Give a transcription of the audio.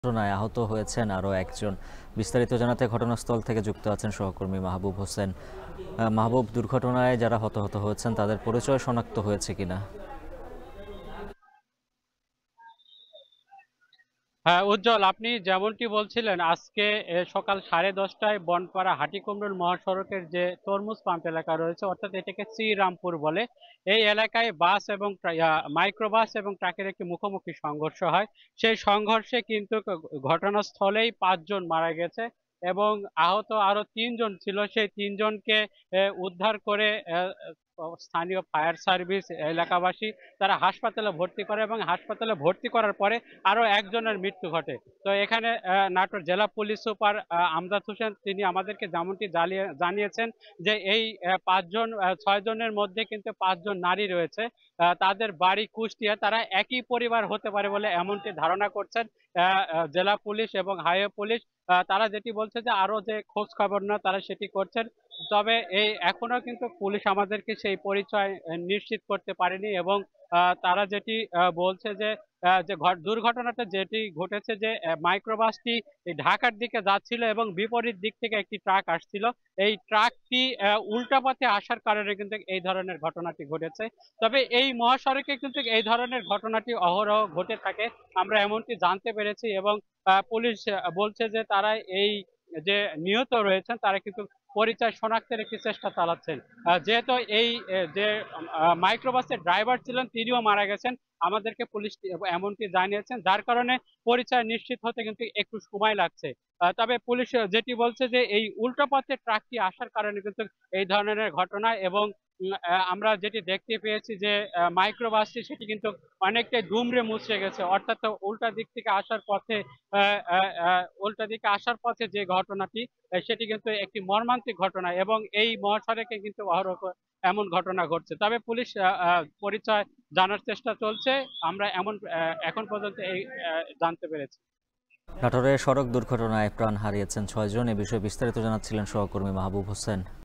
ঘটনায় আহত হয়েছেন আরও একজন। বিস্তারিত জানাতে ঘটনাস্থল থেকে যুক্ত আছেন সহকর্মী মাহবুব হোসেন। মাহবুব, দুর্ঘটনায় যারা হতাহত হয়েছেন তাদের পরিচয় শনাক্ত হয়েছে কিনা? হ্যাঁ উজ্জ্বল, আপনি যেমনটি বলছিলেন আজকে সকাল 10:30টায় বনপাড়া হাটিকুমরুল মহাসড়কের যে তরমুজ পাম্প এলাকা রয়েছে, অর্থাৎ এটাকে শ্রীরামপুর বলে, এই এলাকায় বাস এবং মাইক্রোবাস এবং ট্রাকের একটি মুখোমুখি সংঘর্ষ হয়। সেই সংঘর্ষে কিন্তু ঘটনাস্থলেই 5 জন মারা গেছে এবং আহত আরো 3 জন ছিল। সেই 3 জনকে উদ্ধার করে স্থানীয় ফায়ার সার্ভিস, এলাকাবাসী তারা হাসপাতালে ভর্তি করে এবং হাসপাতালে ভর্তি করার পরে আরো একজনের মৃত্যু ঘটে। তো এখানে নাটোর জেলা পুলিশ সুপার আমজাদ হোসেন তিনি আমাদেরকে যেমনটি জানিয়েছেন যে এই 6 জনের মধ্যে কিন্তু 5 জন নারী রয়েছে। তাদের বাড়ি কুষ্টিয়া, তারা একই পরিবার হতে পারে বলে এমনটি ধারণা করছেন জেলা পুলিশ এবং হাইওয়ে পুলিশ। তারা যেটি বলছে যে আরো যে খোঁজ খবর না তারা সেটি করছেন। তবে এই এখনো কিন্তু পুলিশ আমাদেরকে সেই পরিচয় নিশ্চিত করতে পারেনি এবং তারা যেটি বলছে যে দুর্ঘটনাটা যেটি ঘটেছে যে মাইক্রোবাসটি ঢাকার দিকে যাচ্ছিল এবং বিপরীত দিক থেকে একটি ট্রাক আসছিল। এই ট্রাকটি উল্টা পথে আসার কারণে কিন্তু এই ধরনের ঘটনাটি ঘটেছে। তবে এই মহাসড়কে কিন্তু এই ধরনের ঘটনাটি অহরহ ঘটে থাকে, আমরা এমনটি জানতে পেরেছি এবং পুলিশ বলছে যে তারা এই যে নিহত রয়েছেন তারা কিন্তু পরিচয় শনাক্তের একটি চেষ্টা চালাচ্ছেন। যেহেতু এই যে মাইক্রোবাসের ড্রাইভার ছিলেন তিনিও মারা গেছেন, আমাদেরকে পুলিশ এমনটি জানিয়েছেন, যার কারণে পরিচয় নিশ্চিত হতে কিন্তু একটু সময় লাগছে। তবে পুলিশ যেটি বলছে যে এই উল্টো পথে ট্রাকটি আসার কারণে কিন্তু এই ধরনের ঘটনা এবং আমরা যেটি দেখতে পেয়েছি যে মাইক্রোবাসটি সেটি কিন্তু অনেকটাই দুমড়ে মুচড়ে গেছে, অর্থাৎ উল্টা দিক থেকে আসার পথে উল্টা দিকে আসার পথে যে ঘটনাটি সেটি কিন্তু একটি মর্মান্তিক ঘটনা এবং এই মহাসড়কে কিন্তু অহরহ এমন ঘটনা ঘটছে। তবে পুলিশ পরিচয় জানার চেষ্টা চলছে, আমরা এমন এখন পর্যন্ত এই জানতে পেরেছি। নাটোরে সড়ক দুর্ঘটনায় প্রাণ হারিয়েছেন 6 জন। এ বিষয়ে বিস্তারিত জানাচ্ছিলেন সহকর্মী মাহবুব হোসেন।